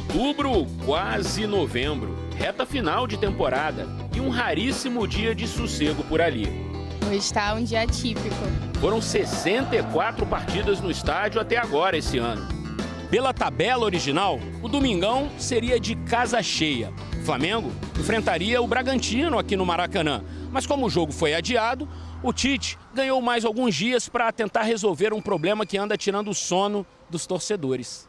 Outubro, quase novembro, reta final de temporada e um raríssimo dia de sossego por ali. Hoje está um dia atípico. Foram 64 partidas no estádio até agora esse ano. Pela tabela original, o Domingão seria de casa cheia. O Flamengo enfrentaria o Bragantino aqui no Maracanã. Mas como o jogo foi adiado, o Tite ganhou mais alguns dias para tentar resolver um problema que anda tirando o sono dos torcedores.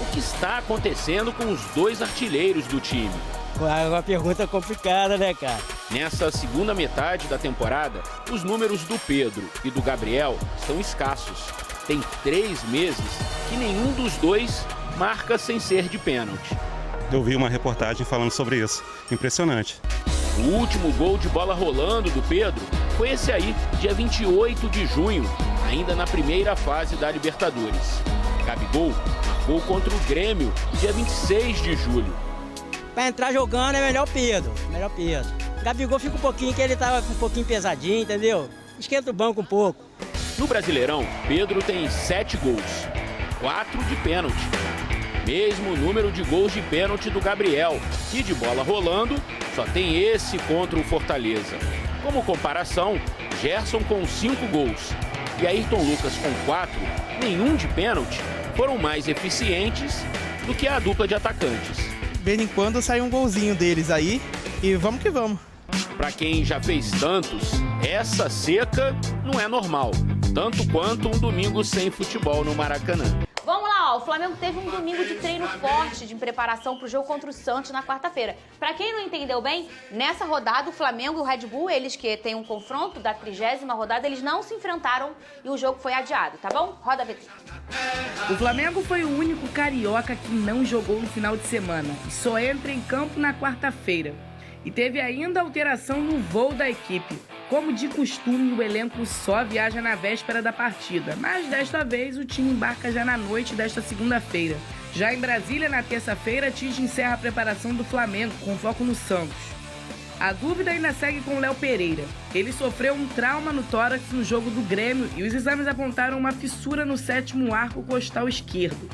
O que está acontecendo com os dois artilheiros do time? É uma pergunta complicada, né, cara? Nessa segunda metade da temporada, os números do Pedro e do Gabriel estão escassos. Tem 3 meses que nenhum dos dois marca sem ser de pênalti. Eu vi uma reportagem falando sobre isso. Impressionante. O último gol de bola rolando do Pedro foi esse aí, dia 28 de junho, ainda na primeira fase da Libertadores. Gabigol marcou contra o Grêmio, dia 26 de julho. Pra entrar jogando é melhor Pedro. Gabigol fica um pouquinho, que ele tava um pouquinho pesadinho, entendeu? Esquenta o banco um pouco. No Brasileirão, Pedro tem 7 gols, 4 de pênalti. Mesmo número de gols de pênalti do Gabriel, que de bola rolando só tem esse contra o Fortaleza. Como comparação, Gerson com 5 gols e Ayrton Lucas com 4, nenhum de pênalti, foram mais eficientes do que a dupla de atacantes. De vez em quando sai um golzinho deles aí e vamos que vamos. Para quem já fez tantos, essa seca não é normal, tanto quanto um domingo sem futebol no Maracanã. Vamos lá, ó, o Flamengo teve um domingo de treino forte de preparação para o jogo contra o Santos na quarta-feira. Para quem não entendeu bem, nessa rodada o Flamengo e o Red Bull, eles que têm um confronto da 30ª rodada, eles não se enfrentaram e o jogo foi adiado, tá bom? Roda a VT. O Flamengo foi o único carioca que não jogou no final de semana e só entra em campo na quarta-feira. E teve ainda alteração no voo da equipe. Como de costume, o elenco só viaja na véspera da partida, mas desta vez o time embarca já na noite desta segunda-feira. Já em Brasília, na terça-feira, Tite encerra a preparação do Flamengo, com foco no Santos. A dúvida ainda segue com o Léo Pereira. Ele sofreu um trauma no tórax no jogo do Grêmio e os exames apontaram uma fissura no 7º arco costal esquerdo.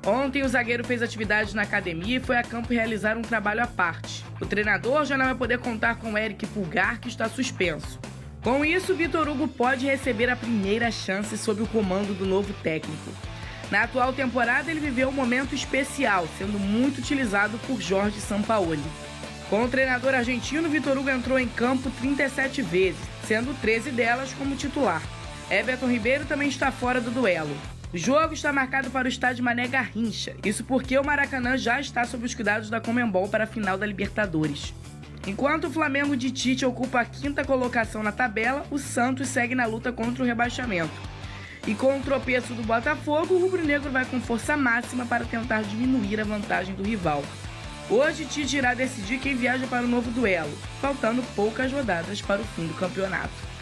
Ontem, o zagueiro fez atividades na academia e foi a campo realizar um trabalho à parte. O treinador já não vai poder contar com o Eric Pulgar, que está suspenso. Com isso, Vitor Hugo pode receber a primeira chance sob o comando do novo técnico. Na atual temporada, ele viveu um momento especial, sendo muito utilizado por Jorge Sampaoli. Com o treinador argentino, Vitor Hugo entrou em campo 37 vezes, sendo 13 delas como titular. Everton Ribeiro também está fora do duelo. O jogo está marcado para o estádio Mané Garrincha, isso porque o Maracanã já está sob os cuidados da Conmebol para a final da Libertadores. Enquanto o Flamengo de Tite ocupa a 5ª colocação na tabela, o Santos segue na luta contra o rebaixamento. E com o tropeço do Botafogo, o rubro-negro vai com força máxima para tentar diminuir a vantagem do rival. Hoje, Tite irá decidir quem viaja para o novo duelo, faltando poucas rodadas para o fim do campeonato.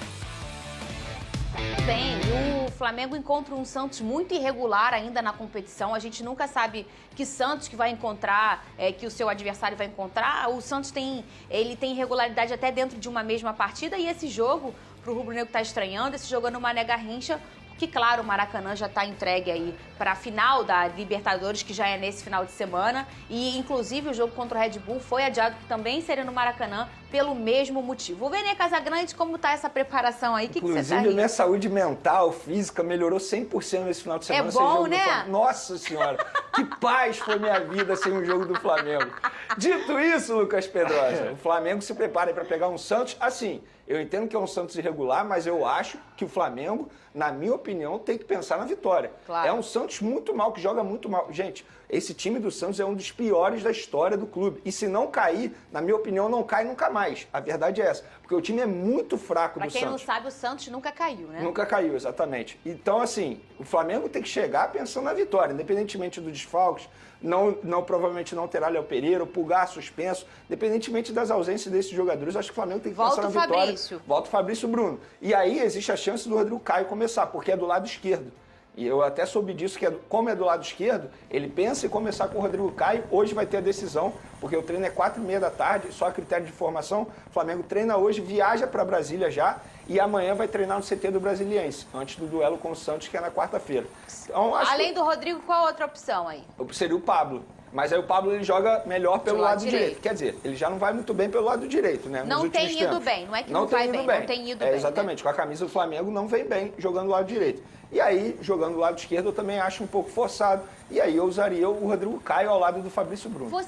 Bem, o Flamengo encontra um Santos muito irregular ainda na competição. A gente nunca sabe que Santos que vai encontrar, que o seu adversário vai encontrar. O Santos tem irregularidade até dentro de uma mesma partida. E esse jogo, para o rubro-negro está estranhando, esse jogo é no Mané Garrincha, que, claro, o Maracanã já está entregue aí para a final da Libertadores, que já é nesse final de semana. E, inclusive, o jogo contra o Red Bull foi adiado, que também seria no Maracanã, pelo mesmo motivo. O Vene Casagrande, como está essa preparação aí? O que você está rindo? Inclusive, minha saúde mental, física, melhorou 100% nesse final de semana. É bom, né? Nossa Senhora, que paz foi minha vida sem o jogo do Flamengo. Dito isso, Lucas Pedrosa, o Flamengo se prepara para pegar um Santos. Assim, eu entendo que é um Santos irregular, mas eu acho que o Flamengo, na minha opinião, tem que pensar na vitória. Claro. É um Santos muito mal, que joga muito mal. Gente, esse time do Santos é um dos piores da história do clube. E se não cair, na minha opinião, não cai nunca mais. A verdade é essa. Porque o time é muito fraco do Santos. Pra quem não sabe, o Santos nunca caiu, né? Nunca caiu, exatamente. Então, assim, o Flamengo tem que chegar pensando na vitória, independentemente dos desfalques. Provavelmente não terá Léo Pereira, o Pulgar suspenso, independentemente das ausências desses jogadores, acho que o Flamengo tem que pensar na vitória. Volta o Fabrício Bruno. E aí existe a chance do Rodrigo Caio começar, porque é do lado esquerdo. E eu até soube disso, que como é do lado esquerdo, ele pensa em começar com o Rodrigo Caio. Hoje vai ter a decisão, porque o treino é 4h30 da tarde, só a critério de formação. O Flamengo treina hoje, viaja para Brasília já, e amanhã vai treinar no CT do Brasiliense, antes do duelo com o Santos, que é na quarta-feira. Então, além do Rodrigo, qual outra opção aí? Seria o Pablo. Mas aí o Pablo ele joga melhor pelo lado direito. Quer dizer, ele já não vai muito bem pelo lado direito, né? Não tem ido bem, não é que não vai bem, não tem ido bem. Exatamente, né? Com a camisa do Flamengo não vem bem jogando do lado direito. E aí, jogando do lado esquerdo, eu também acho um pouco forçado. E aí eu usaria o Rodrigo Caio ao lado do Fabrício Bruno. Foi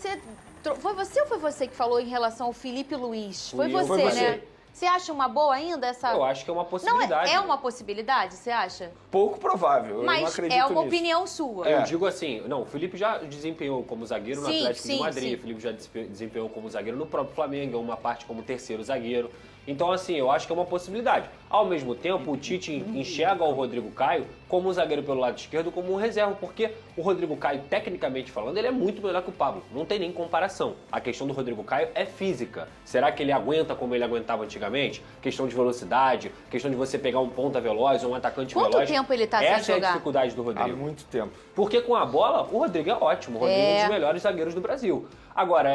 você ou foi você que falou em relação ao Felipe Luiz? Foi Foi você, você. né? Você acha uma boa ainda essa... Eu acho que é uma possibilidade. Não, é uma possibilidade, você acha? Pouco provável, eu não Mas acredito é uma nisso. opinião sua. Eu digo assim, não, o Felipe já desempenhou como zagueiro no Atlético de Madrid, sim. o Felipe já desempenhou como zagueiro no próprio Flamengo, uma parte como terceiro zagueiro. Então, assim, eu acho que é uma possibilidade. Ao mesmo tempo, o Tite enxerga o Rodrigo Caio como um zagueiro pelo lado esquerdo, como um reserva, porque o Rodrigo Caio, tecnicamente falando, ele é muito melhor que o Pablo. Não tem nem comparação. A questão do Rodrigo Caio é física. Será que ele aguenta como ele aguentava antigamente? Questão de velocidade, questão de você pegar um ponta veloz ou um atacante veloz. Quanto tempo ele tá sem jogar? Essa é a dificuldade do Há Rodrigo. muito tempo. Porque com a bola, o Rodrigo é ótimo. O Rodrigo é um dos melhores zagueiros do Brasil. Agora,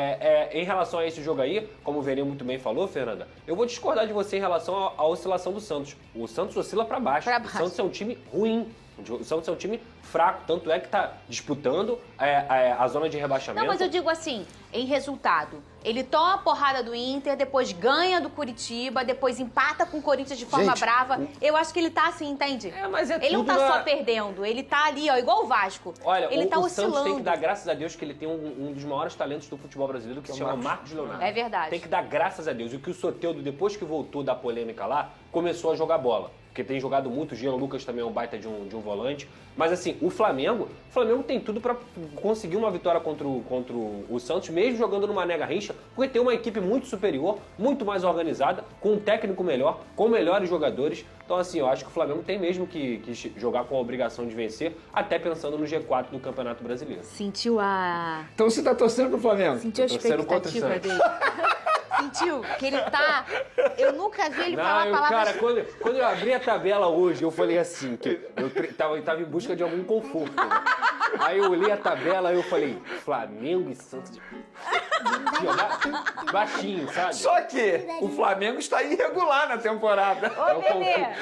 em relação a esse jogo aí, como o Verinho muito bem falou, Fernanda, eu vou discordar de você em relação à oscilação do Santos. O Santos oscila para baixo. O Santos é um time ruim. O Santos é um time fraco, tanto é que está disputando a zona de rebaixamento. Não, mas eu digo assim, em resultado, ele toma a porrada do Inter, depois ganha do Curitiba, depois empata com o Corinthians de forma brava. Eu acho que ele tá assim, entende? Mas ele não tá só perdendo, ele tá ali, ó, igual o Vasco. Olha, ele tá o oscilando. Santos tem que dar graças a Deus que ele tem um dos maiores talentos do futebol brasileiro, que se chama Marcos Leonardo. É verdade. Tem que dar graças a Deus. E que o Soteldo, depois que voltou da polêmica lá, começou a jogar bola. Porque tem jogado muito, o Jean Lucas também é um baita de um volante. Mas assim, o Flamengo tem tudo para conseguir uma vitória contra o Santos, mesmo jogando numa nega rixa, porque tem uma equipe muito superior, muito mais organizada, com um técnico melhor, com melhores jogadores. Então assim, eu acho que o Flamengo tem mesmo que jogar com a obrigação de vencer, até pensando no G4 do Campeonato Brasileiro. Sentiu a... Então você tá torcendo pro Flamengo? Sentiu a expectativa dele? Sentiu que ele tá... Eu nunca vi ele falar palavras... Cara, quando eu abri a tabela hoje, eu falei assim, que eu tava em busca de algum conforto. Né? Aí eu olhei a tabela e eu falei, Flamengo e Santos... Baixinho, sabe? Só que o Flamengo está irregular na temporada.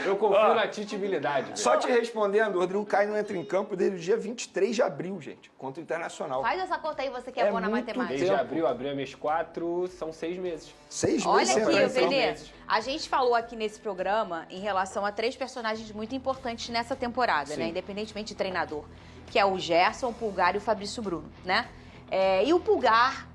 Eu confio na titibilidade. Só te respondendo, o Rodrigo Caio não entra em campo desde o dia 23 de abril, gente, contra o Internacional. Faz essa conta aí, você que é bom na matemática. Desde abril é mês 4, são 6 meses. 6 meses. Olha aqui, Vene, a gente falou aqui nesse programa em relação a 3 personagens muito importantes nessa temporada, né? Independentemente de treinador, que é o Gerson, o Pulgar e o Fabrício Bruno, né? E o Pulgar,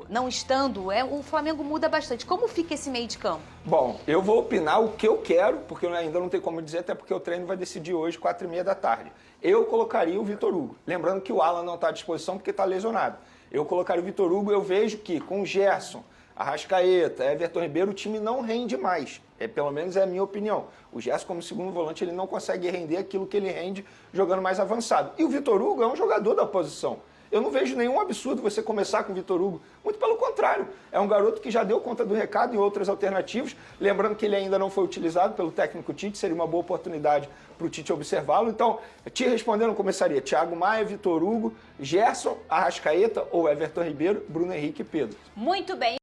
não estando, o Flamengo muda bastante. Como fica esse meio de campo? Bom, eu vou opinar o que eu quero, porque eu ainda não tenho como dizer, até porque o treino vai decidir hoje, 4h30 da tarde. Eu colocaria o Vitor Hugo. Lembrando que o Alan não está à disposição porque está lesionado. Eu colocaria o Vitor Hugo, eu vejo que com o Gerson, Arrascaeta, Everton Ribeiro, o time não rende mais. Pelo menos é a minha opinião. O Gerson, como segundo volante, ele não consegue render aquilo que ele rende jogando mais avançado. E o Vitor Hugo é um jogador da posição. Eu não vejo nenhum absurdo você começar com o Vitor Hugo. Muito pelo contrário. É um garoto que já deu conta do recado em outras alternativas. Lembrando que ele ainda não foi utilizado pelo técnico Tite. Seria uma boa oportunidade para o Tite observá-lo. Então, te respondendo, começaria Thiago Maia, Vitor Hugo, Gerson, Arrascaeta ou Everton Ribeiro, Bruno Henrique e Pedro. Muito bem.